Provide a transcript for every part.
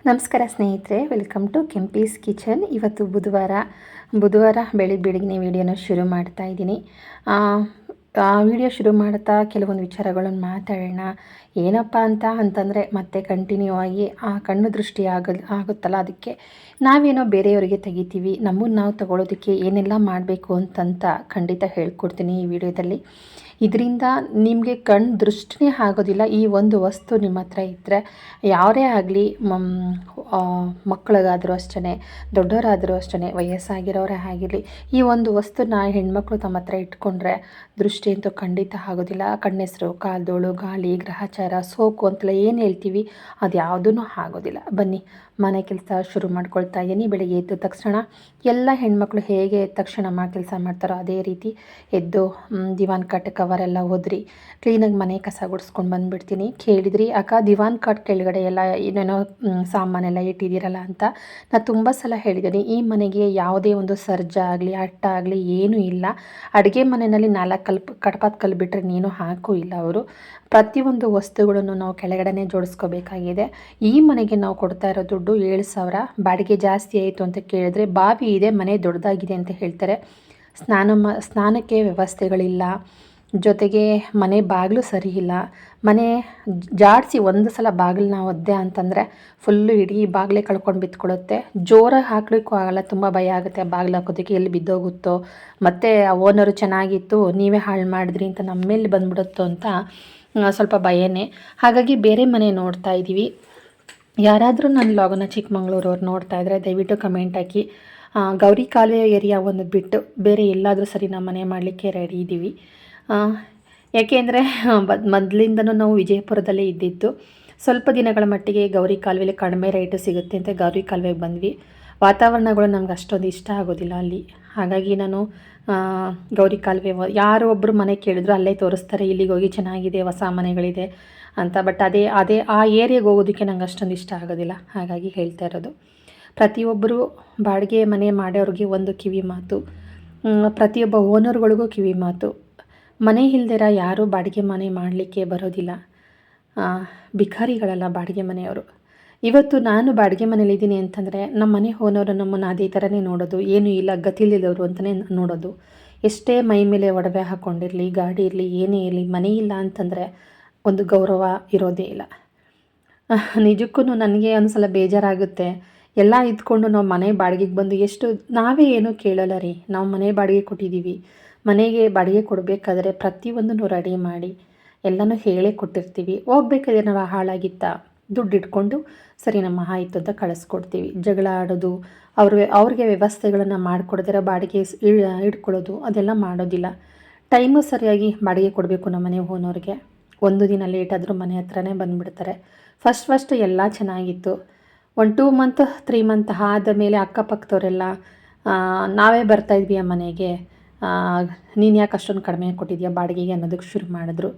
ನಮಸ್ಕಾರ ಸ್ನೇಹಿತರೆ, welcome to Kempee's kitchen. ಇವತ್ತು ಬುಧವಾರ ಬೆಳಿಗ್ಗೆನೇ ವಿಡಿಯೋನ ಶುರು ಮಾಡ್ತಾ ಇದ್ದೀನಿ. ವಿಡಿಯೋ ಶುರು ಮಾಡ್ತಾ ಕೆಲವೊಂದು ವಿಚಾರಗಳನ್ನು ಮಾತಾಡೋಣ. ಏನಪ್ಪ ಅಂತಂದರೆ ಮತ್ತೆ ಕಂಟಿನ್ಯೂ ಆಗಿ ಆ ಕಣ್ಣು ದೃಷ್ಟಿ ಆಗುತ್ತಲ್ಲ, ಅದಕ್ಕೆ ನಾವೇನೋ ಬೇರೆಯವರಿಗೆ ತೆಗಿತೀವಿ, ನಮ್ಮನ್ನು ನಾವು ತಗೊಳ್ಳೋದಕ್ಕೆ ಏನೆಲ್ಲ ಮಾಡಬೇಕು ಅಂತಂತ ಖಂಡಿತ ಹೇಳ್ಕೊಡ್ತೀನಿ ಈ ವಿಡಿಯೋದಲ್ಲಿ. ಇದರಿಂದ ನಿಮಗೆ ಕಣ್ಣು ದೃಷ್ಟಿನೇ ಆಗೋದಿಲ್ಲ. ಈ ಒಂದು ವಸ್ತು ನಿಮ್ಮ ಹತ್ರ ಇದ್ದರೆ ಯಾರೇ ಆಗಲಿ, ಮಕ್ಕಳಿಗಾದರೂ ಅಷ್ಟೇ, ದೊಡ್ಡವರಾದರೂ ಅಷ್ಟೇ, ವಯಸ್ಸಾಗಿರೋರೇ ಆಗಿರಲಿ, ಈ ಒಂದು ವಸ್ತುನ ಹೆಣ್ಮಕ್ಳು ತಮ್ಮ ಹತ್ರ ಇಟ್ಕೊಂಡ್ರೆ ದೃಷ್ಟಿ ಅಂತೂ ಖಂಡಿತ ಆಗೋದಿಲ್ಲ. ಕಣ್ಣೆಸರು, ಕಾಲ್ದೋಳು, ಗಾಳಿ, ಗ್ರಹಚಾರ, ಸೋಕು ಅಂತೆಲ್ಲ ಏನು ಹೇಳ್ತೀವಿ, ಅದು ಯಾವುದೂ ಆಗೋದಿಲ್ಲ. ಬನ್ನಿ ಮನೆ ಕೆಲಸ ಶುರು ಮಾಡ್ಕೊಳ್ತಾ ಇದ್ದೀನಿ. ಬೆಳಿಗ್ಗೆ ಎದ್ದ ತಕ್ಷಣ ಎಲ್ಲ ಹೆಣ್ಮಕ್ಳು ಹೇಗೆ ತಕ್ಷಣ ಕೆಲಸ ಮಾಡ್ತಾರೋ ಅದೇ ರೀತಿ ಎದ್ದು ದಿವಾನ್ ಕಾಟ್ ಕವರೆಲ್ಲ ಒದ್ರಿ ಕ್ಲೀನಾಗಿ ಮನೆ ಕಸ ಗುಡಿಸ್ಕೊಂಡು ಬಂದುಬಿಡ್ತೀನಿ. ಕೇಳಿದ್ರಿ, ಅಕ್ಕ ದಿವಾನ್ ಕಾಟ್ ಕೆಳಗಡೆ ಎಲ್ಲ ಏನೇನೋ ಸಾಮಾನೆಲ್ಲ ಇಟ್ಟಿದ್ದೀರಲ್ಲ ಅಂತ. ನಾನು ತುಂಬ ಸಲ ಹೇಳಿದ್ದೀನಿ, ಈ ಮನೆಗೆ ಯಾವುದೇ ಒಂದು ಸರ್ಜ ಆಗಲಿ ಅಟ್ಟ ಆಗಲಿ ಏನೂ ಇಲ್ಲ. ಅಡುಗೆ ಮನೆಯಲ್ಲಿ 4 ಕಡಪಾದ ಕಲ್ಲು ಬಿಟ್ಟರೆ ನೀನು ಹಾಕೂ ಇಲ್ಲ. ಅವರು ಪ್ರತಿಯೊಂದು ವಸ್ತುಗಳನ್ನು ನಾವು ಕೆಳಗಡೆನೇ ಜೋಡಿಸ್ಕೋಬೇಕಾಗಿದೆ. ಈ ಮನೆಗೆ ನಾವು ಕೊಡ್ತಾ ಇರೋ ದುಡ್ಡು 7,000. ಬಾಡಿಗೆ ಜಾಸ್ತಿ ಆಯಿತು ಅಂತ ಕೇಳಿದ್ರೆ, ಬಾವಿ ಇದೆ, ಮನೆ ದೊಡ್ಡದಾಗಿದೆ ಅಂತ ಹೇಳ್ತಾರೆ. ಸ್ನಾನಕ್ಕೆ ವ್ಯವಸ್ಥೆಗಳಿಲ್ಲ, ಜೊತೆಗೆ ಮನೆ ಬಾಗಿಲು ಸರಿ ಇಲ್ಲ. ಮನೆ ಜಾಡಿಸಿ ಒಂದು ಸಲ ಬಾಗಿಲನ್ನ ಒದ್ದೆ ಅಂತಂದರೆ ಫುಲ್ಲು ಇಡೀ ಬಾಗಿಲೇ ಕಳ್ಕೊಂಡು ಬಿತ್ಕೊಳ್ಳುತ್ತೆ. ಜೋರಾಗಿ ಹಾಕ್ಲಿಕ್ಕೂ ಆಗಲ್ಲ, ತುಂಬ ಭಯ ಆಗುತ್ತೆ ಬಾಗಿಲು ಹಾಕೋದಕ್ಕೆ, ಎಲ್ಲಿ ಬಿದ್ದೋಗುತ್ತೋ, ಮತ್ತು ಓನರು ಚೆನ್ನಾಗಿತ್ತು ನೀವೇ ಹಾಳು ಮಾಡಿದ್ರಿ ಅಂತ ನಮ್ಮ ಮೇಲೆ ಬಂದ್ಬಿಡುತ್ತೋ ಅಂತ ಸ್ವಲ್ಪ ಭಯನೇ. ಹಾಗಾಗಿ ಬೇರೆ ಮನೆ ನೋಡ್ತಾ ಇದ್ದೀವಿ. ಯಾರಾದರೂ ನನ್ನ ಲಾಗನ್ನ ಚಿಕ್ಕಮಂಗ್ಳೂರವ್ರು ನೋಡ್ತಾ ಇದ್ದರೆ ದಯವಿಟ್ಟು ಕಮೆಂಟ್ ಹಾಕಿ. ಗೌರಿ ಕಾಲುವೆ ಏರಿಯಾ ಒಂದು ಬಿಟ್ಟು ಬೇರೆ ಎಲ್ಲಾದರೂ ಸರಿ ನಮ್ಮ ಮನೆ ಮಾಡಲಿಕ್ಕೆ ರೆಡಿ ಇದ್ದೀವಿ. ಯಾಕೆಂದರೆ ಮೊದಲಿಂದನೂ ನಾವು ವಿಜಯಪುರದಲ್ಲೇ ಇದ್ದಿದ್ದು. ಸ್ವಲ್ಪ ದಿನಗಳ ಮಟ್ಟಿಗೆ ಗೌರಿ ಕಾಲುವೆಲಿ ಕಡಿಮೆ ರೇಟು ಸಿಗುತ್ತೆ ಅಂತ ಗೌರಿ ಕಾಲುವೆಗೆ ಬಂದ್ವಿ. ವಾತಾವರಣಗಳು ನಮ್ಗೆ ಅಷ್ಟೊಂದು ಇಷ್ಟ ಆಗೋದಿಲ್ಲ ಅಲ್ಲಿ. ಹಾಗಾಗಿ ನಾನು ಗೌರಿ ಕಾಲುವೆ ಯಾರೋ ಒಬ್ಬರು ಮನೆ ಕೇಳಿದ್ರು ಅಲ್ಲೇ ತೋರಿಸ್ತಾರೆ, ಇಲ್ಲಿಗೆ ಹೋಗಿ ಚೆನ್ನಾಗಿದೆ, ಹೊಸ ಮನೆಗಳಿದೆ ಅಂತ. ಬಟ್ ಅದೇ ಆ ಏರಿಯಾಗೆ ಹೋಗೋದಕ್ಕೆ ನಂಗೆ ಅಷ್ಟೊಂದು ಇಷ್ಟ ಆಗೋದಿಲ್ಲ. ಹಾಗಾಗಿ ಹೇಳ್ತಾ ಇರೋದು, ಪ್ರತಿಯೊಬ್ಬರು ಬಾಡಿಗೆ ಮನೆ ಮಾಡೋರಿಗೆ ಒಂದು ಕಿವಿ ಮಾತು, ಪ್ರತಿಯೊಬ್ಬ ಓನರ್ಗಳಿಗೂ ಕಿವಿ ಮಾತು, ಮನೆ ಇಲ್ದಿರ ಯಾರೂ ಬಾಡಿಗೆ ಮನೆ ಮಾಡಲಿಕ್ಕೆ ಬರೋದಿಲ್ಲ. ಭಿಕಾರಿಗಳಲ್ಲ ಬಾಡಿಗೆ ಮನೆಯವರು. ಇವತ್ತು ನಾನು ಬಾಡಿಗೆ ಮನೇಲಿದ್ದೀನಿ ಅಂತಂದರೆ ನಮ್ಮ ಮನೆ ಓನರು ನಮ್ಮನ್ನು ಅದೇ ಥರನೇ ನೋಡೋದು, ಏನೂ ಇಲ್ಲ ಗತಿಲಿಲ್ಲವರು ಅಂತಲೇ ನೋಡೋದು. ಎಷ್ಟೇ ಮೈ ಮೇಲೆ ಒಡವೆ ಹಾಕ್ಕೊಂಡಿರಲಿ, ಗಾಡಿ ಇರಲಿ, ಏನೇ ಇರಲಿ, ಮನೆ ಇಲ್ಲ ಅಂತಂದರೆ ಒಂದು ಗೌರವ ಇರೋದೇ ಇಲ್ಲ. ನಿಜಕ್ಕೂ ನನಗೆ ಒಂದು ಸಲ ಬೇಜಾರಾಗುತ್ತೆ. ಎಲ್ಲ ಇದ್ಕೊಂಡು ನಾವು ಮನೆ ಬಾಡಿಗೆಗೆ ಬಂದು ನಾವೇ ಏನೂ ಕೇಳೋಲ್ಲ ರೀ. ನಾವು ಮನೆ ಬಾಡಿಗೆ ಕೊಟ್ಟಿದ್ದೀವಿ. ಮನೆಗೆ ಬಾಡಿಗೆ ಕೊಡಬೇಕಾದ್ರೆ ಪ್ರತಿಯೊಂದನ್ನು ರೆಡಿ ಮಾಡಿ ಎಲ್ಲನೂ ಹೇಳೇ ಕೊಟ್ಟಿರ್ತೀವಿ. ಹೋಗ್ಬೇಕಾದ್ರೆ ನಾವು ಹಾಳಾಗಿತ್ತಾ ದುಡ್ಡು ಇಟ್ಕೊಂಡು ಸರಿ ನಮ್ಮ ಆಯಿತು ಅಂತ ಕಳಿಸ್ಕೊಡ್ತೀವಿ. ಜಗಳ ಆಡೋದು, ಅವ್ರಿಗೆ ವ್ಯವಸ್ಥೆಗಳನ್ನು ಮಾಡಿಕೊಡ್ದಿರ ಬಾಡಿಗೆ ಇಟ್ಕೊಳ್ಳೋದು ಅದೆಲ್ಲ ಮಾಡೋದಿಲ್ಲ. ಟೈಮು ಸರಿಯಾಗಿ ಬಾಡಿಗೆ ಕೊಡಬೇಕು ನಮ್ಮ ಮನೆ ಓನರ್ಗೆ. ಒಂದು ದಿನ ಲೇಟಾದರೂ ಮನೆ ಹತ್ರನೇ ಬಂದುಬಿಡ್ತಾರೆ. ಫಸ್ಟ್ ಎಲ್ಲ ಚೆನ್ನಾಗಿತ್ತು. 2 ಮಂತ್ 3 ಮಂತ್ ಆದ ಮೇಲೆ ಅಕ್ಕಪಕ್ಕದವರೆಲ್ಲ ನಾವೇ ಬರ್ತಾಯಿದ್ವಿ ಆ ಮನೆಗೆ, ನೀನು ಯಾಕೆ ಅಷ್ಟೊಂದು ಕಡಿಮೆ ಕೊಟ್ಟಿದ್ಯಾ ಬಾಡಿಗೆಗೆ ಅನ್ನೋದಕ್ಕೆ ಶುರು ಮಾಡಿದ್ರು.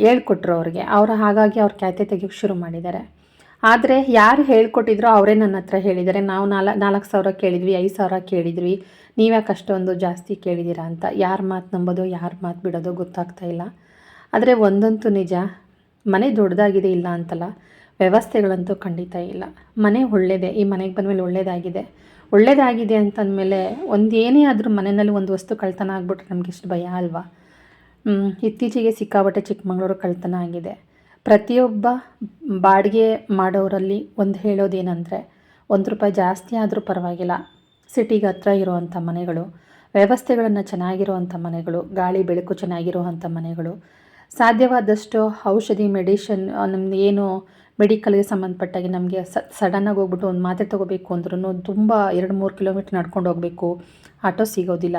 ಹೇಳ್ಕೊಟ್ರು ಅವ್ರಿಗೆ. ಹಾಗಾಗಿ ಅವ್ರ ಖ್ಯಾತೆ ತೆಗಿಯೋಕ್ಕೆ ಶುರು ಮಾಡಿದ್ದಾರೆ. ಆದರೆ ಯಾರು ಹೇಳ್ಕೊಟ್ಟಿದ್ರೋ ಅವರೇ ನನ್ನ ಹತ್ರ ಹೇಳಿದ್ದಾರೆ, ನಾವು 4,000 ಕೇಳಿದ್ವಿ, 5,000 ಕೇಳಿದ್ವಿ, ನೀವ್ಯಾಕೆ ಅಷ್ಟೊಂದು ಜಾಸ್ತಿ ಕೇಳಿದ್ದೀರಾ ಅಂತ. ಯಾರ ಮಾತು ನಂಬೋದು, ಯಾರ ಮಾತು ಬಿಡೋದು ಗೊತ್ತಾಗ್ತಾ ಇಲ್ಲ. ಆದರೆ ಒಂದಂತೂ ನಿಜ, ಮನೆ ದೊಡ್ಡದಾಗಿದೆ ಇಲ್ಲ ಅಂತಲ್ಲ, ವ್ಯವಸ್ಥೆಗಳಂತೂ ಖಂಡಿತ ಇಲ್ಲ. ಮನೆ ಒಳ್ಳೆಯದೇ, ಈ ಮನೆಗೆ ಬಂದಮೇಲೆ ಒಳ್ಳೆಯದಾಗಿದೆ ಅಂತಂದಮೇಲೆ ಏನೇ ಆದರೂ ಮನೆಯಲ್ಲಿ ಒಂದು ವಸ್ತು ಕಳ್ತನ ಆಗಿಬಿಟ್ರೆ ನಮ್ಗೆ ಎಷ್ಟು ಭಯ ಅಲ್ವಾ. ಇತ್ತೀಚೆಗೆ ಸಿಕ್ಕಾಪಟ್ಟೆ ಚಿಕ್ಕಮಂಗ್ಳೂರು ಕಳ್ತನ ಆಗಿದೆ. ಪ್ರತಿಯೊಬ್ಬ ಬಾಡಿಗೆ ಮಾಡೋರಲ್ಲಿ ಹೇಳೋದೇನೆಂದರೆ, ₹1 ಜಾಸ್ತಿ ಆದರೂ ಪರವಾಗಿಲ್ಲ, ಸಿಟಿಗೆ ಹತ್ರ ಇರುವಂಥ ಮನೆಗಳು, ವ್ಯವಸ್ಥೆಗಳನ್ನು ಚೆನ್ನಾಗಿರುವಂಥ ಮನೆಗಳು, ಗಾಳಿ ಬೆಳಕು ಚೆನ್ನಾಗಿರುವಂಥ ಮನೆಗಳು, ಸಾಧ್ಯವಾದಷ್ಟು ಔಷಧಿ ಮೆಡಿಷನ್ ನಮ್ದು ಏನು ಮೆಡಿಕಲ್ಗೆ ಸಂಬಂಧಪಟ್ಟಾಗಿ ನಮಗೆ ಸಡನ್ನಾಗಿ ಹೋಗ್ಬಿಟ್ಟು ಒಂದು ಮಾತ್ರೆ ತೊಗೋಬೇಕು ಅಂದ್ರೂ ತುಂಬ 2-3 ಕಿಲೋಮೀಟ್ರ್ ನಡ್ಕೊಂಡು ಹೋಗಬೇಕು, ಆಟೋ ಸಿಗೋದಿಲ್ಲ.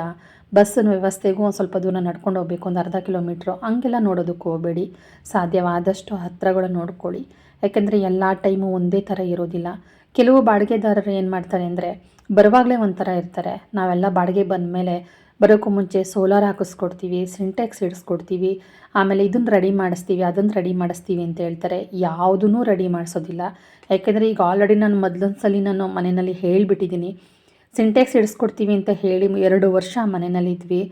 ಬಸ್ಸಿನ ವ್ಯವಸ್ಥೆಗೂ ಒಂದು ಸ್ವಲ್ಪ ದೂರ ನಡ್ಕೊಂಡು ಹೋಗಬೇಕು, ಒಂದು ಅರ್ಧ ಕಿಲೋಮೀಟ್ರು. ಹಂಗೆಲ್ಲ ನೋಡೋದಕ್ಕೆ ಹೋಗಬೇಡಿ. ಸಾಧ್ಯವಾದಷ್ಟು ಹತ್ರಗಳು ನೋಡ್ಕೊಳ್ಳಿ. ಯಾಕೆಂದರೆ ಎಲ್ಲ ಟೈಮು ಒಂದೇ ಥರ ಇರೋದಿಲ್ಲ. ಕೆಲವು ಬಾಡಿಗೆದಾರರು ಏನು ಮಾಡ್ತಾರೆ ಅಂದರೆ, ಬರುವಾಗಲೇ ಒಂಥರ ಇರ್ತಾರೆ. ನಾವೆಲ್ಲ ಬಾಡಿಗೆ ಬಂದಮೇಲೆ ಬರೋಕ್ಕೂ ಮುಂಚೆ ಸೋಲಾರ್ ಹಾಕಿಸ್ಕೊಡ್ತೀವಿ, ಸಿಂಟೆಕ್ಸ್ ಇಡಿಸ್ಕೊಡ್ತೀವಿ, ಆಮೇಲೆ ಇದನ್ನು ರೆಡಿ ಮಾಡಿಸ್ತೀವಿ, ಅದನ್ನು ರೆಡಿ ಮಾಡಿಸ್ತೀವಿ ಅಂತ ಹೇಳ್ತಾರೆ. ಯಾವುದೂ ರೆಡಿ ಮಾಡಿಸೋದಿಲ್ಲ. ಯಾಕೆಂದರೆ ಈಗ ಆಲ್ರೆಡಿ ನಾನು ಮೊದಲೊಂದು ಸಲ ನಾನು ಮನೆಯಲ್ಲಿ ಹೇಳಿಬಿಟ್ಟಿದ್ದೀನಿ. ಸಿಂಟೆಕ್ಸ್ ಇಡಿಸ್ಕೊಡ್ತೀವಿ ಅಂತ ಹೇಳಿ 2 ವರ್ಷ ಮನೆಯಲ್ಲಿದ್ವಿ.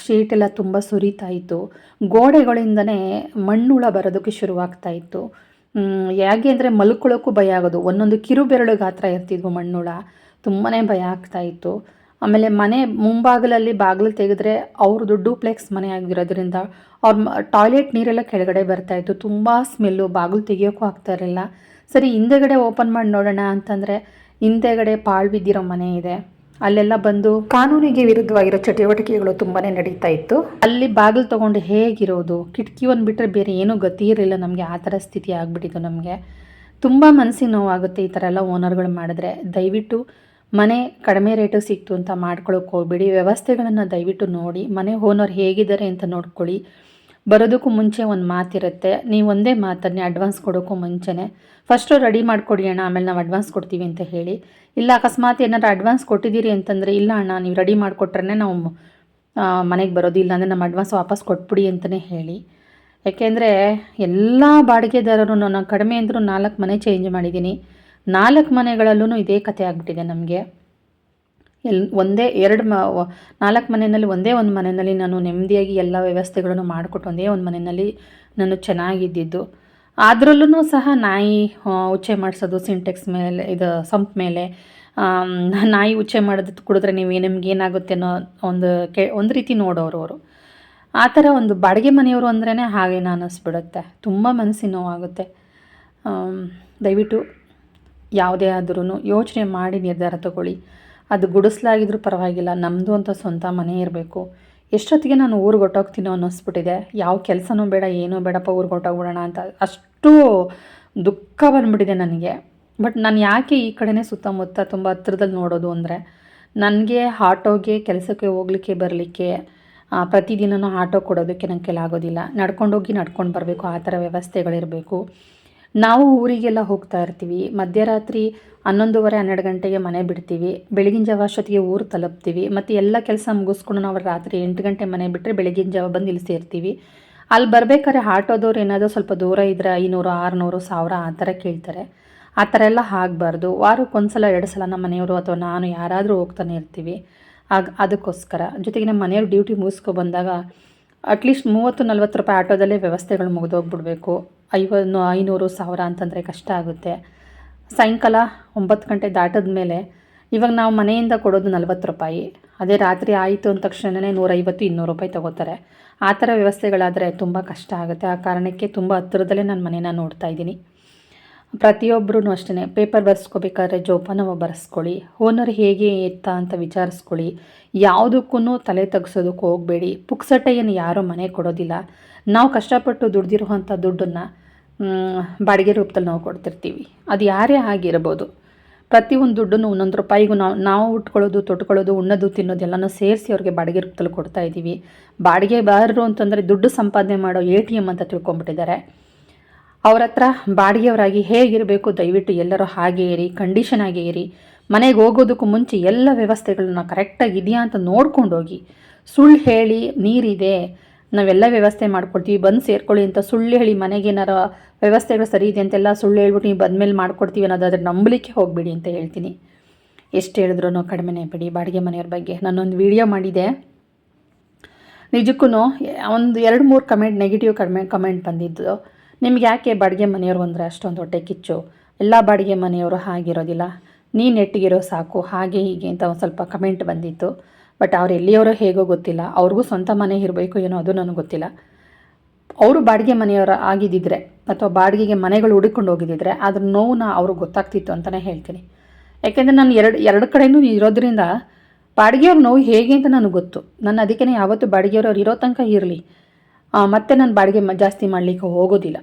ಶೀಟೆಲ್ಲ ತುಂಬ ಸುರಿತಾ ಇತ್ತು. ಗೋಡೆಗಳಿಂದನೇ ಮಣ್ಣುಳ ಬರೋದಕ್ಕೆ ಶುರುವಾಗ್ತಾಯಿತ್ತು. ಹೇಗೆ ಅಂದರೆ ಮಲ್ಕೊಳ್ಳೋಕ್ಕೂ ಭಯ ಆಗೋದು. ಒಂದೊಂದು ಕಿರು ಬೆರಳು ಗಾತ್ರ ಇರ್ತಿದ್ವು ಮಣ್ಣುಳ. ತುಂಬಾ ಭಯ ಆಗ್ತಾಯಿತ್ತು. ಆಮೇಲೆ ಮನೆ ಮುಂಭಾಗಲಲ್ಲಿ ಬಾಗಿಲು ತೆಗೆದ್ರೆ ಅವ್ರದ್ದು ಡೂಪ್ಲೆಕ್ಸ್ ಮನೆ ಆಗಿರೋದ್ರಿಂದ ಅವ್ರ ಟಾಯ್ಲೆಟ್ ನೀರೆಲ್ಲ ಕೆಳಗಡೆ ಬರ್ತಾಯಿತ್ತು. ತುಂಬ ಸ್ಮೆಲ್ಲು, ಬಾಗಿಲು ತೆಗಿಯೋಕ್ಕೂ ಆಗ್ತಾ ಇರಲಿಲ್ಲ. ಸರಿ ಹಿಂದೆಗಡೆ ಓಪನ್ ಮಾಡಿ ನೋಡೋಣ ಅಂತಂದರೆ ಹಿಂದೆಗಡೆ ಪಾಳು ಬಿದ್ದಿರೋ ಮನೆ ಇದೆ. ಅಲ್ಲೆಲ್ಲ ಬಂದು ಕಾನೂನಿಗೆ ವಿರುದ್ಧವಾಗಿರೋ ಚಟುವಟಿಕೆಗಳು ತುಂಬಾ ನಡೀತಾ ಇತ್ತು. ಅಲ್ಲಿ ಬಾಗಿಲು ತೊಗೊಂಡು ಹೇಗಿರೋದು, ಕಿಟಕಿ ಒಂದು ಬಿಟ್ಟರೆ ಬೇರೆ ಏನೂ ಗತಿ ಇರಲಿಲ್ಲ ನಮಗೆ. ಆ ಥರ ಸ್ಥಿತಿ ಆಗಿಬಿಟ್ಟಿತ್ತು ನಮಗೆ. ತುಂಬ ಮನಸ್ಸಿಗೆ ನೋವಾಗುತ್ತೆ ಈ ಥರ ಎಲ್ಲ ಓನರ್ಗಳು ಮಾಡಿದ್ರೆ. ದಯವಿಟ್ಟು ಮನೆ ಕಡಿಮೆ ರೇಟು ಸಿಕ್ತು ಅಂತ ಮಾಡ್ಕೊಳ್ಳೋಕೆ ಹೋಗ್ಬೇಡಿ. ವ್ಯವಸ್ಥೆಗಳನ್ನು ದಯವಿಟ್ಟು ನೋಡಿ. ಮನೆ ಓನರ್ ಹೇಗಿದ್ದಾರೆ ಅಂತ ನೋಡ್ಕೊಳ್ಳಿ. ಬರೋದಕ್ಕೂ ಮುಂಚೆ ಒಂದು ಮಾತಿರುತ್ತೆ. ನೀವು ಒಂದೇ ಮಾತನ್ನೇ ಅಡ್ವಾನ್ಸ್ ಕೊಡೋಕ್ಕೂ ಮುಂಚೆನೇ ಫಸ್ಟು ರೆಡಿ ಮಾಡಿಕೊಡಿ ಅಣ್ಣ, ಆಮೇಲೆ ನಾವು ಅಡ್ವಾನ್ಸ್ ಕೊಡ್ತೀವಿ ಅಂತ ಹೇಳಿ. ಇಲ್ಲ ಅಕಸ್ಮಾತ್ ಏನಾದ್ರು ಅಡ್ವಾನ್ಸ್ ಕೊಟ್ಟಿದ್ದೀರಿ ಅಂತಂದರೆ, ಇಲ್ಲ ಅಣ್ಣ ನೀವು ರೆಡಿ ಮಾಡಿಕೊಟ್ರೆ ನಾವು ಮನೆಗೆ ಬರೋದು, ಇಲ್ಲ ಅಂದರೆ ನಮ್ಮ ಅಡ್ವಾನ್ಸ್ ವಾಪಸ್ ಕೊಟ್ಬಿಡಿ ಅಂತಲೇ ಹೇಳಿ. ಯಾಕೆಂದರೆ ಎಲ್ಲ ಬಾಡಿಗೆದಾರರು ನಾನು ಕಡಿಮೆ ಅಂದರೂ 4 ಮನೆ ಚೇಂಜ್ ಮಾಡಿದ್ದೀನಿ. 4 ಮನೆಗಳಲ್ಲೂ ಇದೇ ಕತೆ ಆಗಿಬಿಟ್ಟಿದೆ ನಮಗೆ. ಒಂದೇ 4 ಮನೆಯಲ್ಲಿ ಒಂದೇ ಒಂದು ಮನೆಯಲ್ಲಿ ನಾನು ನೆಮ್ಮದಿಯಾಗಿ ಎಲ್ಲ ವ್ಯವಸ್ಥೆಗಳನ್ನು ಮಾಡಿಕೊಟ್ಟು ಒಂದೇ ಒಂದು ಮನೆಯಲ್ಲಿ ನಾನು ಚೆನ್ನಾಗಿದ್ದಿದ್ದು. ಅದರಲ್ಲೂ ಸಹ ನಾಯಿ ಉಚ್ಚೆ ಮಾಡಿಸೋದು, ಸಿಂಟೆಕ್ಸ್ ಮೇಲೆ ಇದು ಸಂಪ್ ಮೇಲೆ ನಾಯಿ ಉಚ್ಚೆ ಮಾಡೋದು ಕುಡಿದ್ರೆ ನಿಮ್ಗೆ ಏನಾಗುತ್ತೆ ಅನ್ನೋ ಒಂದು ರೀತಿ ನೋಡೋರು ಅವರು. ಆ ಥರ ಒಂದು ಬಾಡಿಗೆ ಮನೆಯವರು ಅಂದ್ರೇ ಹಾಗೇನೋ ಅನ್ನಿಸ್ಬಿಡುತ್ತೆ. ತುಂಬ ಮನಸ್ಸಿನ ನೋವಾಗುತ್ತೆ. ದಯವಿಟ್ಟು ಯಾವುದೇ ಆದ್ರೂ ಯೋಚನೆ ಮಾಡಿ ನಿರ್ಧಾರ ತಗೊಳ್ಳಿ. ಅದು ಗುಡಿಸ್ಲಾಗಿದ್ರೂ ಪರವಾಗಿಲ್ಲ, ನಮ್ಮದು ಅಂತ ಸ್ವಂತ ಮನೆ ಇರಬೇಕು. ಎಷ್ಟೊತ್ತಿಗೆ ನಾನು ಊರಿಗೆ ಹೊಟ್ಟೋಗ್ತೀನೋ ಅನ್ನಿಸ್ಬಿಟ್ಟಿದೆ. ಯಾವ ಕೆಲಸನೂ ಬೇಡ, ಏನೂ ಬೇಡಪ್ಪ, ಊರಿಗೆ ಹೊಟ್ಟೋಗ್ಬಿಡೋಣ ಅಂತ ಅಷ್ಟು ದುಃಖ ಬಂದುಬಿಟ್ಟಿದೆ ನನಗೆ. ಬಟ್ ನಾನು ಯಾಕೆ ಈ ಕಡೆನೇ ಸುತ್ತಮುತ್ತ ತುಂಬ ಹತ್ರದಲ್ಲಿ ನೋಡೋದು ಅಂದರೆ, ನನಗೆ ಆಟೋಗೆ ಕೆಲಸಕ್ಕೆ ಹೋಗ್ಲಿಕ್ಕೆ ಬರಲಿಕ್ಕೆ ಪ್ರತಿದಿನವೂ ಆಟೋ ಕೊಡೋದಕ್ಕೆ ನನ್ನ ಕೈಲಿ ಆಗೋದಿಲ್ಲ. ನಡ್ಕೊಂಡೋಗಿ ನಡ್ಕೊಂಡು ಬರಬೇಕು, ಆ ಥರ ವ್ಯವಸ್ಥೆಗಳಿರಬೇಕು. ನಾವು ಊರಿಗೆಲ್ಲ ಹೋಗ್ತಾ ಇರ್ತೀವಿ. ಮಧ್ಯರಾತ್ರಿ 11:30-12 ಗಂಟೆಗೆ ಮನೆ ಬಿಡ್ತೀವಿ. ಬೆಳಗಿನ ಜಾವ ಅಷ್ಟೊತ್ತಿಗೆ ಊರು ತಲುಪ್ತೀವಿ. ಮತ್ತು ಎಲ್ಲ ಕೆಲಸ ಮುಗಿಸ್ಕೊಂಡು ನಾವು ರಾತ್ರಿ 8 ಗಂಟೆ ಮನೆ ಬಿಟ್ಟರೆ ಬೆಳಗಿನ ಜಾವ ಬಂದು ಇಲ್ಲಿ ಸೇರ್ತೀವಿ. ಅಲ್ಲಿ ಬರ್ಬೇಕಾದ್ರೆ ಆಟೋದವ್ರು ಏನಾದರೂ ಸ್ವಲ್ಪ ದೂರ ಇದ್ದರೆ 500, 600, 1000 ಆ ಥರ ಕೇಳ್ತಾರೆ. ಆ ಥರ ಎಲ್ಲ ಆಗಬಾರ್ದು. ವಾರಕ್ಕೊಂದ್ಸಲ 2 ಸಲ ನಮ್ಮ ಮನೆಯವರು ಅಥವಾ ನಾನು ಯಾರಾದರೂ ಹೋಗ್ತಾನೆ ಇರ್ತೀವಿ. ಅದಕ್ಕೋಸ್ಕರ ಜೊತೆಗೆ ನಮ್ಮ ಮನೆಯವ್ರು ಡ್ಯೂಟಿ ಮುಗಿಸ್ಕೊಬಂದಾಗ ಅಟ್ಲೀಸ್ಟ್ 30-40 ರೂಪಾಯಿ ಆಟೋದಲ್ಲೇ ವ್ಯವಸ್ಥೆಗಳು ಮುಗಿದೋಗ್ಬಿಡ್ಬೇಕು. 500, 1000 ಅಂತಂದರೆ ಕಷ್ಟ ಆಗುತ್ತೆ. ಸಾಯಂಕಾಲ 9 ಗಂಟೆ ದಾಟದ ಮೇಲೆ ಇವಾಗ ನಾವು ಮನೆಯಿಂದ ಕೊಡೋದು 40 ರೂಪಾಯಿ. ಅದೇ ರಾತ್ರಿ ಆಯಿತು ಅಂದ ತಕ್ಷಣವೇ 150-200 ರೂಪಾಯಿ ತೊಗೋತಾರೆ. ಆ ಥರ ವ್ಯವಸ್ಥೆಗಳಾದರೆ ತುಂಬ ಕಷ್ಟ ಆಗುತ್ತೆ. ಆ ಕಾರಣಕ್ಕೆ ತುಂಬ ಹತ್ತಿರದಲ್ಲೇ ನಾನು ಮನೇನ ನೋಡ್ತಾ ಇದ್ದೀನಿ. ಪ್ರತಿಯೊಬ್ಬರೂ ಅಷ್ಟೇ ಪೇಪರ್ ಬರ್ಸ್ಕೋಬೇಕಾದ್ರೆ ಜೋಪಾನವಾಗಿ ಬರೆಸ್ಕೊಳ್ಳಿ. ಓನರ್ ಹೇಗೆ ಎತ್ತ ಅಂತ ವಿಚಾರಿಸ್ಕೊಳ್ಳಿ. ಯಾವುದಕ್ಕೂ ತಲೆ ತೆಗ್ಸೋದಕ್ಕೆ ಹೋಗಬೇಡಿ. ಪುಕ್ಸಟ್ಟೆ ಏನು ಯಾರೂ ಮನೆ ಕೊಡೋದಿಲ್ಲ. ನಾವು ಕಷ್ಟಪಟ್ಟು ದುಡ್ದಿರುವಂಥ ದುಡ್ಡನ್ನು ಬಾಡಿಗೆ ರೂಪದಲ್ಲಿ ನಾವು ಕೊಡ್ತಿರ್ತೀವಿ. ಅದು ಯಾರೇ ಆಗಿರ್ಬೋದು. ಪ್ರತಿಯೊಂದು ದುಡ್ಡನ್ನು 1 ರೂಪಾಯಿಗೂ ನಾವು ಉಟ್ಕೊಳ್ಳೋದು, ತೊಟ್ಕೊಳ್ಳೋದು, ಉಣ್ಣೋದು, ತಿನ್ನೋದು ಎಲ್ಲನೂ ಸೇರಿಸಿ ಅವ್ರಿಗೆ ಬಾಡಿಗೆ ರೂಪದಲ್ಲಿ ಕೊಡ್ತಾ ಇದ್ದೀವಿ. ಬಾಡಿಗೆದಾರರು ಅಂತಂದರೆ ದುಡ್ಡು ಸಂಪಾದನೆ ಮಾಡೋ ATM ಅಂತ ತಿಳ್ಕೊಂಬಿಟ್ಟಿದ್ದಾರೆ. ಅವ್ರ ಹತ್ರ ಬಾಡಿಗೆಯವರಾಗಿ ಹೇಗಿರಬೇಕು, ದಯವಿಟ್ಟು ಎಲ್ಲರೂ ಹಾಗೇ ಇರಿ, ಕಂಡೀಷನ್ ಆಗೇ ಇರಿ. ಮನೆಗೆ ಹೋಗೋದಕ್ಕೂ ಮುಂಚೆ ಎಲ್ಲ ವ್ಯವಸ್ಥೆಗಳನ್ನ ಕರೆಕ್ಟಾಗಿ ಇದೆಯಾ ಅಂತ ನೋಡ್ಕೊಂಡೋಗಿ. ಸುಳ್ಳು ಹೇಳಿ ನೀರಿದೆ, ನಾವೆಲ್ಲ ವ್ಯವಸ್ಥೆ ಮಾಡ್ಕೊಡ್ತೀವಿ, ಬಂದು ಸೇರ್ಕೊಳ್ಳಿ ಅಂತ ಸುಳ್ಳು ಹೇಳಿ ಮನೆಗೆ ಏನಾರ ವ್ಯವಸ್ಥೆಗಳು ಸರಿ ಇದೆ ಅಂತೆಲ್ಲ ಸುಳ್ಳು ಹೇಳ್ಬಿಟ್ಟು ನೀವು ಬಂದಮೇಲೆ ಮಾಡ್ಕೊಡ್ತೀವಿ ಅನ್ನೋದಾದರೆ ನಂಬಲಿಕ್ಕೆ ಹೋಗಬೇಡಿ ಅಂತ ಹೇಳ್ತೀನಿ. ಎಷ್ಟು ಹೇಳಿದ್ರೂ ಕಡಿಮೆನೇ ಬಿಡಿ ಬಾಡಿಗೆ ಮನೆಯವ್ರ ಬಗ್ಗೆ. ನಾನೊಂದು ವಿಡಿಯೋ ಮಾಡಿದೆ. ನಿಜಕ್ಕೂ ಒಂದು 2-3 ನೆಗೆಟಿವ್ ಕಮೆಂಟ್ ಬಂದಿದ್ದು. ನಿಮ್ಗೆ ಯಾಕೆ ಬಾಡಿಗೆ ಮನೆಯವರು ಅಂದರೆ ಅಷ್ಟೊಂದು ಹೊಟ್ಟೆ ಕಿಚ್ಚು, ಎಲ್ಲ ಬಾಡಿಗೆ ಮನೆಯವರು ಹಾಗಿರೋದಿಲ್ಲ, ನೀನು ನೆಟ್ಟಿಗಿರೋ ಸಾಕು, ಹಾಗೆ ಹೀಗೆ ಅಂತ ಒಂದು ಸ್ವಲ್ಪ ಕಮೆಂಟ್ ಬಂದಿತ್ತು. ಬಟ್ ಅವ್ರು ಎಲ್ಲಿಯವರೋ ಹೇಗೋ ಗೊತ್ತಿಲ್ಲ. ಅವ್ರಿಗೂ ಸ್ವಂತ ಮನೆ ಇರಬೇಕು ಏನೋ ಅದು ನನಗೆ ಗೊತ್ತಿಲ್ಲ. ಅವರು ಬಾಡಿಗೆ ಮನೆಯವರ ಆಗಿದ್ದಿದ್ರೆ ಅಥವಾ ಬಾಡಿಗೆಗೆ ಮನೆಗಳು ಹುಡುಕೊಂಡು ಹೋಗಿದ್ದಿದ್ರೆ ಅದ್ರ ನೋವನ್ನ ಅವ್ರಿಗೆ ಗೊತ್ತಾಗ್ತಿತ್ತು ಅಂತಲೇ ಹೇಳ್ತೀನಿ. ಯಾಕೆಂದರೆ ನಾನು ಎರಡು ಕಡೆಯೂ ಇರೋದ್ರಿಂದ ಬಾಡಿಗೆಯವ್ರ ನೋವು ಹೇಗೆ ಅಂತ ನನಗೆ ಗೊತ್ತು. ನಾನು ಅದಕ್ಕೆ ಯಾವತ್ತೂ ಬಾಡಿಗೆಯವ್ರು ಇರೋ ತನಕ ಇರಲಿ, ಮತ್ತೆ ನಾನು ಬಾಡಿಗೆ ಜಾಸ್ತಿ ಮಾಡಲಿಕ್ಕೆ ಹೋಗೋದಿಲ್ಲ.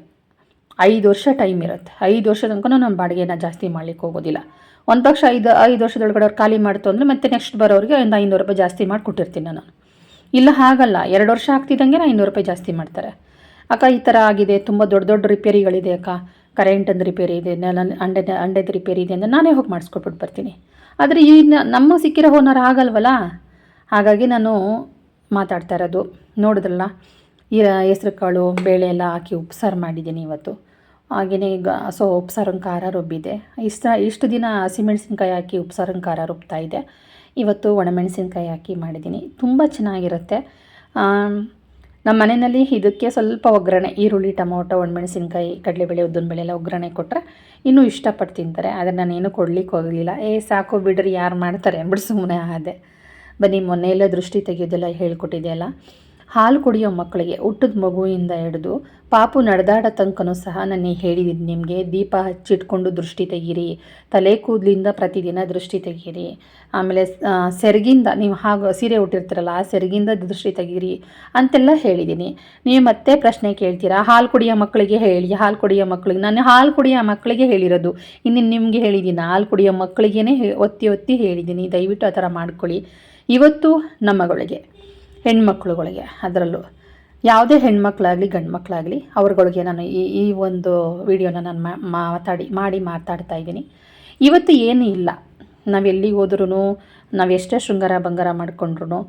5 ವರ್ಷ ಟೈಮ್ ಇರುತ್ತೆ. 5 ವರ್ಷ ತನಕ ನಾನು ಬಾಡಿಗೆನ ಜಾಸ್ತಿ ಮಾಡಲಿಕ್ಕೆ ಹೋಗೋದಿಲ್ಲ. ಒಂದು ಪಕ್ಷ 5 ವರ್ಷದೊಳಗಡೆ ಅವ್ರು ಖಾಲಿ ಮಾಡ್ತು ಅಂದರೆ ಮತ್ತೆ ನೆಕ್ಸ್ಟ್ ಬರೋರಿಗೆ ಒಂದು 500 ರೂಪಾಯಿ ಜಾಸ್ತಿ ಮಾಡಿ ಕೊಟ್ಟಿರ್ತೀನಿ ನಾನು. ಇಲ್ಲ ಹಾಗಲ್ಲ, 2 ವರ್ಷ ಆಗ್ತಿದ್ದಂಗೆ 500 ರೂಪಾಯಿ ಜಾಸ್ತಿ ಮಾಡ್ತಾರೆ. ಅಕ್ಕ ಈ ಥರ ಆಗಿದೆ, ತುಂಬ ದೊಡ್ಡ ದೊಡ್ಡ ರಿಪೇರಿಗಳಿದೆ ಅಕ್ಕ, ಕರೆಂಟಂದು ರಿಪೇರಿ ಇದೆ, ಅಂಡೆದ ರಿಪೇರಿ ಇದೆ ಅಂದರೆ ನಾನೇ ಹೋಗಿ ಮಾಡಿಸ್ಕೊಟ್ಬಿಟ್ಟು ಬರ್ತೀನಿ. ಆದರೆ ಈ ನಮ್ಮ ಸಿಕ್ಕಿರೋ ಓನರ್ ಆಗಲ್ವಲ್ಲ. ಹಾಗಾಗಿ ನಾನು ಮಾತಾಡ್ತಾ ಇರೋದು. ನೋಡಿದ್ರಲ್ಲ, ಈ ಹೆಸ್ರು ಕಾಳು ಬೇಳೆ ಎಲ್ಲ ಹಾಕಿ ಉಪ್ಸಾರು ಮಾಡಿದ್ದೀನಿ ಇವತ್ತು. ಹಾಗೆಯೇ ಈಗ ಉಪ್ಸಾರನ ಖಾರ ರುಬ್ಬಿದೆ. ಇಷ್ಟು ದಿನ ಹಸಿಮೆಣಸಿನ್ಕಾಯಿ ಹಾಕಿ ಉಪ್ಸಾರನ ಖಾರ ರುಬ್ತಾಯಿದ್ದೆ. ಇವತ್ತು ಒಣಮೆಣಸಿನ್ಕಾಯಿ ಹಾಕಿ ಮಾಡಿದ್ದೀನಿ. ತುಂಬ ಚೆನ್ನಾಗಿರುತ್ತೆ. ನಮ್ಮ ಮನೆಯಲ್ಲಿ ಇದಕ್ಕೆ ಸ್ವಲ್ಪ ಒಗ್ಗರಣೆ, ಈರುಳ್ಳಿ, ಟೊಮೊಟೊ, ಒಣಮೆಣಸಿನ್ಕಾಯಿ, ಕಡಲೆಬೇಳೆ, ಉದ್ದಿನಬೇಳೆ ಎಲ್ಲ ಒಗ್ಗರಣೆ ಕೊಟ್ಟರೆ ಇನ್ನೂ ಇಷ್ಟಪಟ್ಟು ತಿಂತಾರೆ. ಆದರೆ ನಾನೇನು ಕೊಡ್ಲಿಕ್ಕೆ ಹೋಗಲಿಲ್ಲ. ಸಾಕು ಬಿಡ್ರಿ, ಯಾರು ಮಾಡ್ತಾರೆ ಅಂದ್ಬಿಟ್ಟು ಸುಮ್ಮನೆ ಆದೆ. ಬನ್ನಿ, ಮೊನ್ನೆ ಎಲ್ಲ ದೃಷ್ಟಿ ತೆಗೆಯೋದೆಲ್ಲ ಹೇಳ್ಕೊಟ್ಟಿದೆಯಲ್ಲ, ಹಾಲು ಕುಡಿಯೋ ಮಕ್ಕಳಿಗೆ ಹುಟ್ಟಿದ ಮಗುವಿಂದ ಹಿಡಿದು ಪಾಪು ನಡೆದಾಡೋ ತನಕನೂ ಸಹ ನಾನು ಹೇಳಿದ್ದೀನಿ ನಿಮಗೆ. ದೀಪ ಹಚ್ಚಿಟ್ಕೊಂಡು ದೃಷ್ಟಿ ತೆಗೀರಿ, ತಲೆ ಕೂದಲಿಂದ ಪ್ರತಿದಿನ ದೃಷ್ಟಿ ತೆಗೀರಿ, ಆಮೇಲೆ ಸೆರಗಿಂದ ನೀವು ಸೀರೆ ಉಟ್ಟಿರ್ತೀರಲ್ಲ ಆ ಸೆರಗಿಂದ ದೃಷ್ಟಿ ತೆಗೀರಿ ಅಂತೆಲ್ಲ ಹೇಳಿದ್ದೀನಿ. ನೀವು ಮತ್ತೆ ಪ್ರಶ್ನೆ ಕೇಳ್ತೀರಾ, ಹಾಲು ಕುಡಿಯೋ ಮಕ್ಕಳಿಗೆ ಹೇಳಿ, ಹಾಲು ಕುಡಿಯೋ ಮಕ್ಕಳಿಗೆ. ನಾನು ಹಾಲು ಕುಡಿಯೋ ಮಕ್ಕಳಿಗೆ ಹೇಳಿರೋದು, ಇನ್ನು ನಿಮಗೆ ಹೇಳಿದ್ದೀನಿ ಹಾಲು ಕುಡಿಯೋ ಮಕ್ಕಳಿಗೇ ಒತ್ತಿ ಒತ್ತಿ ಹೇಳಿದ್ದೀನಿ. ದಯವಿಟ್ಟು ಆ ಥರ ಮಾಡ್ಕೊಳ್ಳಿ. ಇವತ್ತು ನಮ್ಮಗಳಿಗೆ, ಹೆಣ್ಮಕ್ಳುಗಳಿಗೆ, ಅದರಲ್ಲೂ ಯಾವುದೇ ಹೆಣ್ಮಕ್ಳಾಗಲಿ ಗಂಡು ಮಕ್ಕಳಾಗಲಿ ಅವ್ರಗಳಿಗೆ ನಾನು ಈ ಒಂದು ವಿಡಿಯೋನ ನಾನು ಮಾತಾಡ್ತಾ ಇದ್ದೀನಿ. ಇವತ್ತು ಏನೂ ಇಲ್ಲ, ನಾವೆಲ್ಲಿಗೆ ಹೋದ್ರೂ, ನಾವು ಎಷ್ಟೇ ಶೃಂಗಾರ ಬಂಗಾರ ಮಾಡಿಕೊಂಡ್ರು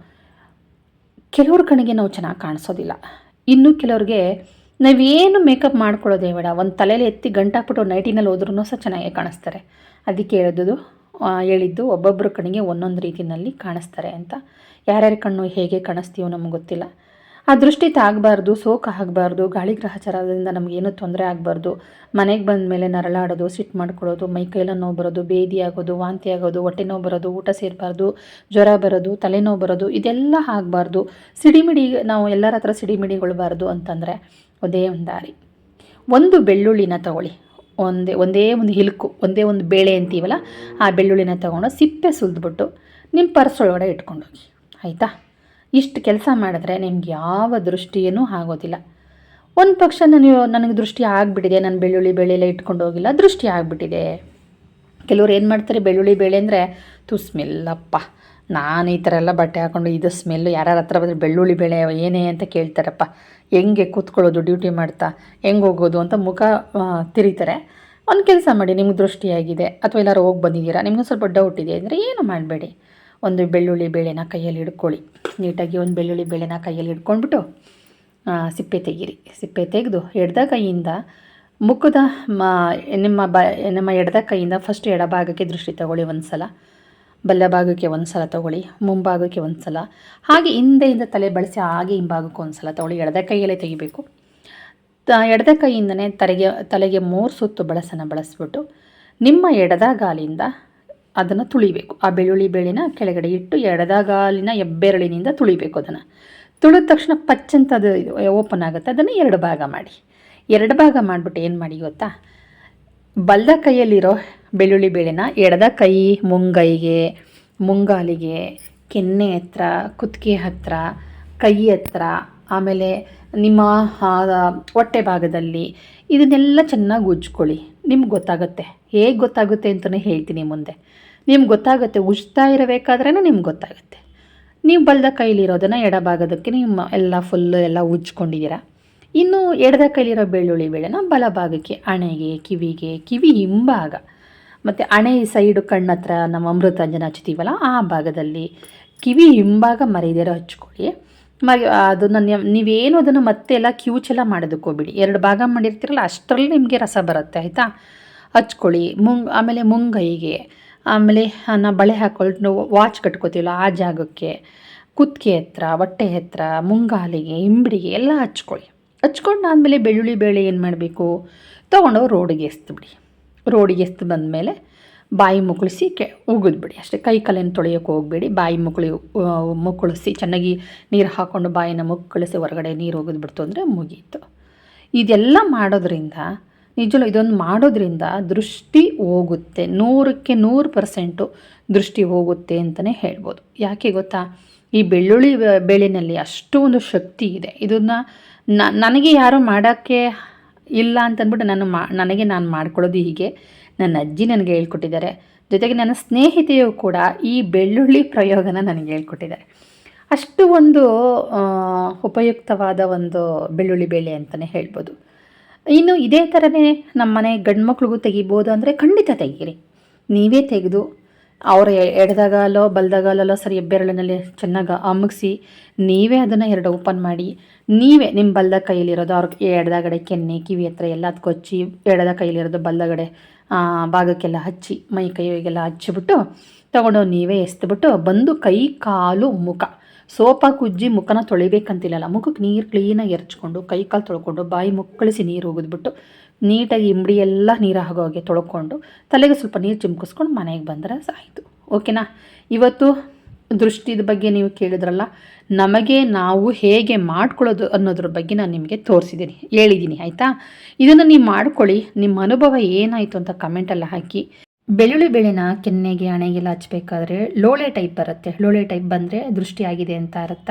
ಕೆಲವ್ರ ಕಣ್ಣಿಗೆ ನಾವು ಚೆನ್ನಾಗಿ ಕಾಣಿಸೋದಿಲ್ಲ. ಇನ್ನು ಕೆಲವ್ರಿಗೆ ನಾವೇನು ಮೇಕಪ್ ಮಾಡ್ಕೊಳ್ಳೋದೇ ಬೇಡ, ಒಂದು ತಲೆಯಲ್ಲಿ ಎತ್ತಿ ಗಂಟಾಕ್ಬಿಟ್ಟು ನೈಟಿನಲ್ಲಿ ಹೋದ್ರೂ ಸಹ ಚೆನ್ನಾಗೇ ಕಾಣಿಸ್ತಾರೆ. ಅದಕ್ಕೆ ಹೇಳಿದ್ದು ಒಬ್ಬೊಬ್ಬರ ಕಣ್ಣಿಗೆ ಒಂದೊಂದು ರೀತಿಯಲ್ಲಿ ಕಾಣಿಸ್ತಾರೆ ಅಂತ. ಯಾರ್ಯಾರ ಕಣ್ಣು ಹೇಗೆ ಕಾಣಿಸ್ತೀವೋ ನಮಗೆ ಗೊತ್ತಿಲ್ಲ. ಆ ದೃಷ್ಟಿ ತಾಗಬಾರ್ದು, ಸೋಕು ಆಗಬಾರ್ದು, ಗಾಳಿ ಗ್ರಹಚಾರದಿಂದ ನಮಗೇನು ತೊಂದರೆ ಆಗಬಾರ್ದು. ಮನೆಗೆ ಬಂದ ಮೇಲೆ ನರಳಾಡೋದು, ಸಿಟ್ಟು ಮಾಡ್ಕೊಳ್ಳೋದು, ಮೈಕೈಲ ನೋವು ಬರೋದು, ಬೇದಿ ಆಗೋದು, ವಾಂತಿ ಆಗೋದು, ಹೊಟ್ಟೆ ನೋವು ಬರೋದು, ಊಟ ಸೇರಬಾರ್ದು, ಜ್ವರ ಬರೋದು, ತಲೆನೋವು ಬರೋದು, ಇದೆಲ್ಲ ಆಗಬಾರ್ದು. ಸಿಡಿಮಿಡಿ, ನಾವು ಎಲ್ಲರ ಹತ್ರ ಸಿಡಿಮಿಡಿಗೊಳ್ಬಾರ್ದು ಅಂತಂದರೆ ಒಂದೇ ಒಂದು ದಾರಿ. ಒಂದು ಬೆಳ್ಳುಳ್ಳಿನ ತಗೊಳ್ಳಿ, ಒಂದೇ ಒಂದು ಹಿಲ್ಕು, ಒಂದೇ ಒಂದು ಬೇಳೆ ಅಂತೀವಲ್ಲ ಆ ಬೆಳ್ಳುಳ್ಳಿನ ತೊಗೊಂಡು ಸಿಪ್ಪೆ ಸುಲಿದ್ಬಿಟ್ಟು ನಿಮ್ಮ ಪರ್ಸ್ ಒಳಗಡೆ ಇಟ್ಕೊಂಡೋಗಿ, ಆಯಿತಾ? ಇಷ್ಟು ಕೆಲಸ ಮಾಡಿದ್ರೆ ನಿಮ್ಗೆ ಯಾವ ದೃಷ್ಟಿಯೂ ಆಗೋದಿಲ್ಲ. ಒಂದು ಪಕ್ಷ ನನಗೆ ದೃಷ್ಟಿ ಆಗಿಬಿಟ್ಟಿದೆ, ನಾನು ಬೆಳ್ಳುಳ್ಳಿ ಬೇಳೆ ಎಲ್ಲ ಇಟ್ಕೊಂಡು ಹೋಗಿಲ್ಲ, ದೃಷ್ಟಿ ಆಗಿಬಿಟ್ಟಿದೆ. ಕೆಲವ್ರು ಏನು ಮಾಡ್ತಾರೆ, ಬೆಳ್ಳುಳ್ಳಿ ಬೇಳೆ ಅಂದರೆ ಸ್ಮೆಲ್ಲಪ್ಪ, ನಾನು ಈ ಥರ ಎಲ್ಲ ಬಟ್ಟೆ ಹಾಕ್ಕೊಂಡು ಇದು ಸ್ಮೆಲ್ಲು, ಯಾರ್ಯಾರ ಹತ್ರ ಬಂದರೆ ಬೆಳ್ಳುಳ್ಳಿ ಬೇಳೆ ಏನೇ ಅಂತ ಕೇಳ್ತಾರಪ್ಪ. ಹೆಂಗೆ ಕೂತ್ಕೊಳ್ಳೋದು ಡ್ಯೂಟಿ ಮಾಡ್ತಾ, ಹೆಂಗೆ ಹೋಗೋದು ಅಂತ ಮುಖ ತಿರಿತಾರೆ. ಒಂದು ಕೆಲಸ ಮಾಡಿ, ನಿಮ್ಗೆ ದೃಷ್ಟಿಯಾಗಿದೆ ಅಥವಾ ಎಲ್ಲರೂ ಹೋಗಿ ಬಂದಿದ್ದೀರಾ, ನಿಮ್ಗೆ ಸ್ವಲ್ಪ ಡೌಟ್ ಇದೆ ಅಂದರೆ ಏನು ಮಾಡಬೇಡಿ, ಒಂದು ಬೆಳ್ಳುಳ್ಳಿ ಬೇಳೆನ ಕೈಯಲ್ಲಿ ಹಿಡ್ಕೊಳ್ಳಿ. ನೀಟಾಗಿ ಒಂದು ಬೆಳ್ಳುಳ್ಳಿ ಬೇಳೆನ ಕೈಯಲ್ಲಿ ಹಿಡ್ಕೊಂಡ್ಬಿಟ್ಟು ಸಿಪ್ಪೆ ತೆಗೀರಿ. ಸಿಪ್ಪೆ ತೆಗೆದು ಎಡದ ಕೈಯಿಂದ ಮುಖದ ನಿಮ್ಮ ಎಡದ ಕೈಯಿಂದ ಫಸ್ಟ್ ಎಡಭಾಗಕ್ಕೆ ದೃಷ್ಟಿ ತಗೊಳ್ಳಿ ಒಂದು ಸಲ, ಬಲ್ಲ ಭಾಗಕ್ಕೆ ಒಂದು ಸಲ ತೊಗೊಳ್ಳಿ, ಮುಂಭಾಗಕ್ಕೆ ಒಂದು ಸಲ, ಹಾಗೆ ಹಿಂದೆಯಿಂದ ತಲೆ ಬಳಸಿ ಹಾಗೆ ಹಿಂಭಾಗಕ್ಕೆ ಒಂದು ಸಲ ತೊಗೊಳ್ಳಿ. ಎಡದ ಕೈಯಲ್ಲೇ ತೆಗಿಬೇಕು. ಎಡದ ಕೈಯಿಂದನೇ ತಲೆಗೆ 3 ಸುತ್ತು ಬಳಸ್ಬಿಟ್ಟು ನಿಮ್ಮ ಎಡದಗಾಲಿಂದ ಅದನ್ನು ತುಳಿಬೇಕು. ಆ ಬೆಳ್ಳುಳ್ಳಿ ಬೇಳೆನ ಕೆಳಗಡೆ ಇಟ್ಟು ಎಡದಗಾಲಿನ ಹೆಬ್ಬೆರಳಿನಿಂದ ತುಳಿಬೇಕು. ಅದನ್ನು ತುಳಿದ ತಕ್ಷಣ ಪಚ್ಚಂತದು ಓಪನ್ ಆಗುತ್ತೆ. ಅದನ್ನು 2 ಭಾಗ ಮಾಡಿ. 2 ಭಾಗ ಮಾಡಿಬಿಟ್ಟು ಏನು ಮಾಡಿ ಗೊತ್ತಾ, ಬಲ್ದ ಕೈಯಲ್ಲಿರೋ ಬೆಳ್ಳುಳ್ಳಿ ಬೇಳೆನ ಎಡದ ಕೈ ಮುಂಗೈಗೆ, ಮುಂಗಾಲಿಗೆ, ಕೆನ್ನೆ ಹತ್ರ, ಕುತ್ತಿಗೆ ಹತ್ರ, ಕೈ ಹತ್ರ, ಆಮೇಲೆ ನಿಮ್ಮ ಹೊಟ್ಟೆ ಭಾಗದಲ್ಲಿ ಇದನ್ನೆಲ್ಲ ಚೆನ್ನಾಗಿ ಉಜ್ಕೊಳ್ಳಿ. ನಿಮ್ಗೆ ಗೊತ್ತಾಗುತ್ತೆ. ಹೇಗೆ ಗೊತ್ತಾಗುತ್ತೆ ಅಂತಲೇ ಹೇಳ್ತೀನಿ ಮುಂದೆ. ನಿಮ್ಗೆ ಗೊತ್ತಾಗುತ್ತೆ, ಉಜ್ತಾ ಇರಬೇಕಾದ್ರೇ ನಿಮ್ಗೆ ಗೊತ್ತಾಗುತ್ತೆ. ನೀವು ಬಲ್ದ ಕೈಲಿರೋದನ್ನು ಎಡಭಾಗದಕ್ಕೆ ನಿಮ್ಮ ಎಲ್ಲ ಫುಲ್ಲು ಎಲ್ಲ ಉಜ್ಕೊಂಡಿದ್ದೀರ. ಇನ್ನು ಎಡದ ಕೈಲಿರೋ ಬೆಳ್ಳುಳ್ಳಿ ಬೇಳೆನ ಬಲಭಾಗಕ್ಕೆ, ಹಣೆಗೆ, ಕಿವಿ ಹಿಂಭಾಗ ಮತ್ತು ಹಣೆ ಸೈಡು ಕಣ್ಣತ್ರ ನಮ್ಮ ಅಮೃತಾಂಜನ ಹಚ್ತೀವಲ್ಲ ಆ ಭಾಗದಲ್ಲಿ, ಕಿವಿ ಹಿಂಭಾಗ ಮರೀದಿರೋ ಹಚ್ಕೊಳ್ಳಿ. ಅದನ್ನು ನೀವೇನು ಅದನ್ನು ಮತ್ತೆ ಎಲ್ಲ ಕ್ಯೂಚೆಲ್ಲ ಮಾಡೋದಕ್ಕೆ ಹೋಗ್ಬಿಡಿ. 2 ಭಾಗ ಮಾಡಿರ್ತೀರಲ್ಲ ಅಷ್ಟರಲ್ಲಿ ನಿಮಗೆ ರಸ ಬರುತ್ತೆ, ಆಯಿತಾ? ಹಚ್ಕೊಳ್ಳಿ. ಆಮೇಲೆ ಮುಂಗೈಗೆ, ಆಮೇಲೆ ನಾವು ಬಳೆ ಹಾಕ್ಕೊಂಡು ವಾಚ್ ಕಟ್ಕೋತೀವಲ್ಲ ಆ ಜಾಗಕ್ಕೆ, ಕುತ್ತಿಗೆ ಹತ್ರ, ಹೊಟ್ಟೆ ಹತ್ರ, ಮುಂಗಾಲಿಗೆ, ಹಿಂಬಡಿಗೆ ಎಲ್ಲ ಹಚ್ಕೊಳ್ಳಿ. ಹಚ್ಕೊಂಡು ಆದಮೇಲೆ ಬೆಳ್ಳುಳ್ಳಿ ಬೇಳೆ ಏನು ಮಾಡಬೇಕು, ತೊಗೊಂಡು ರೋಡಿಗೆ ಎಸ್ದುಬಿಡಿ. ರೋಡಿಗೆ ಎಸ್ದು ಬಂದಮೇಲೆ ಬಾಯಿ ಮುಕ್ಕಳಿಸಿ ಉಗಿದ್ಬಿಡಿ ಅಷ್ಟೇ. ಕೈ ಕಾಲೇನು ತೊಳೆಯೋಕ್ಕೆ ಹೋಗಬೇಡಿ. ಬಾಯಿ ಮುಕ್ಕಳಿಸಿ ಚೆನ್ನಾಗಿ ನೀರು ಹಾಕ್ಕೊಂಡು ಬಾಯಿನ ಮುಕ್ಕಳಿಸಿ ಹೊರಗಡೆ ನೀರು ಹೋಗಿದ್ಬಿಡ್ತು ಅಂದರೆ ಮುಗೀತು. ಇದೆಲ್ಲ ಮಾಡೋದ್ರಿಂದ, ನಿಜವೂ ಇದೊಂದು ಮಾಡೋದ್ರಿಂದ ದೃಷ್ಟಿ ಹೋಗುತ್ತೆ. 100ಕ್ಕೆ 100% ದೃಷ್ಟಿ ಹೋಗುತ್ತೆ ಅಂತಲೇ ಹೇಳ್ಬೋದು. ಯಾಕೆ ಗೊತ್ತಾ, ಈ ಬೆಳ್ಳುಳ್ಳಿ ಬೇಳೆನಲ್ಲಿ ಅಷ್ಟೊಂದು ಶಕ್ತಿ ಇದೆ. ಇದನ್ನು ನನಗೆ ಯಾರೂ ಮಾಡೋಕ್ಕೆ ಇಲ್ಲ ಅಂತಂದ್ಬಿಟ್ಟು ನಾನು ಮಾಡ್ಕೊಳ್ಳೋದು ಹೀಗೆ. ನನ್ನ ಅಜ್ಜಿ ನನಗೆ ಹೇಳ್ಕೊಟ್ಟಿದ್ದಾರೆ. ಜೊತೆಗೆ ನನ್ನ ಸ್ನೇಹಿತೆಯು ಕೂಡ ಈ ಬೆಳ್ಳುಳ್ಳಿ ಪ್ರಯೋಗನ ನನಗೆ ಹೇಳ್ಕೊಟ್ಟಿದ್ದಾರೆ. ಅಷ್ಟು ಒಂದು ಉಪಯುಕ್ತವಾದ ಒಂದು ಬೆಳ್ಳುಳ್ಳಿ ಬೇಳೆ ಅಂತಲೇ ಹೇಳ್ಬೋದು. ಇನ್ನು ಇದೇ ಥರನೇ ನಮ್ಮ ಮನೆ ಗಂಡು ಮಕ್ಳಿಗೂ ತೆಗಿಬೋದು ಅಂದರೆ ಖಂಡಿತ ತೆಗೀರಿ. ನೀವೇ ತೆಗೆದು ಅವರ ಎಡದಗಾಲೋ ಬಲ್ದಗಾಲೋ ಸರಿ ಹೆಬ್ಬೆರಳಿನಲ್ಲಿ ಚೆನ್ನಾಗಿ ಅಮಗಿಸಿ ನೀವೇ ಅದನ್ನು 2 ಓಪನ್ ಮಾಡಿ, ನೀವೇ ನಿಮ್ಮ ಬಲ್ದ ಕೈಯಲ್ಲಿರೋದು ಅವ್ರಿಗೆ ಎಡದಗಡೆ ಕೆನ್ನೆ, ಕಿವಿ ಹತ್ರ ಎಲ್ಲ ಹಚ್ಚಿ, ಎಡದ ಕೈಯಲ್ಲಿರೋದು ಬಲ್ದಗಡೆ ಭಾಗಕ್ಕೆಲ್ಲ ಹಚ್ಚಿ, ಮೈ ಕೈಗೆಲ್ಲ ಹಚ್ಚಿಬಿಟ್ಟು ತೊಗೊಂಡು ನೀವೇ ಎಸ್ದುಬಿಟ್ಟು ಬಂದು ಕೈ ಕಾಲು ಮುಖ ಸೋಪಾಗಿ ಉಜ್ಜಿ ಮುಖನ ತೊಳಿಬೇಕಂತಿಲ್ಲಲ್ಲ, ಮುಖಕ್ಕೆ ನೀರು ಕ್ಲೀನಾಗಿ ಎರಚ್ಕೊಂಡು ಕೈ ಕಾಲು ತೊಳ್ಕೊಂಡು ಬಾಯಿ ಮುಕ್ಕಳಿಸಿ ನೀರು ಹೋಗಿದ್ಬಿಟ್ಟು ನೀಟಾಗಿ ಇಂಬಡಿ ಎಲ್ಲ ನೀರು ಆಗೋಗೆ ತೊಳ್ಕೊಂಡು ತಲೆಗೆ ಸ್ವಲ್ಪ ನೀರು ಚಿಮ್ಕಿಸ್ಕೊಂಡು ಮನೆಗೆ ಬಂದರೆ ಆಯಿತು. ಓಕೆನಾ? ಇವತ್ತು ದೃಷ್ಟಿದ ಬಗ್ಗೆ ನೀವು ಕೇಳಿದ್ರಲ್ಲ, ನಮಗೆ ನಾವು ಹೇಗೆ ಮಾಡ್ಕೊಳ್ಳೋದು ಅನ್ನೋದ್ರ ಬಗ್ಗೆ ನಾನು ನಿಮಗೆ ತೋರಿಸಿದ್ದೀನಿ, ಹೇಳಿದ್ದೀನಿ. ಆಯಿತಾ? ಇದನ್ನು ನೀವು ಮಾಡ್ಕೊಳ್ಳಿ. ನಿಮ್ಮ ಅನುಭವ ಏನಾಯಿತು ಅಂತ ಕಮೆಂಟೆಲ್ಲ ಹಾಕಿ. ಬೆಳ್ಳುಳ್ಳಿ ಬೆಳೆನ ಕೆನ್ನೆಗೆ ಹಣೆಗೆಲ್ಲ ಹಚ್ಚಬೇಕಾದ್ರೆ ಲೋಳೆ ಟೈಪ್ ಬರುತ್ತೆ. ಲೋಳೆ ಟೈಪ್ ಬಂದರೆ ದೃಷ್ಟಿ ಆಗಿದೆ ಅಂತ ಅರ್ಥ.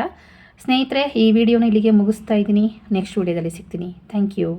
ಸ್ನೇಹಿತರೆ, ಈ ವಿಡಿಯೋನ ಇಲ್ಲಿಗೆ ಮುಗಿಸ್ತಾ ಇದ್ದೀನಿ. ನೆಕ್ಸ್ಟ್ ವಿಡಿಯೋದಲ್ಲಿ ಸಿಗ್ತೀನಿ. Thank you.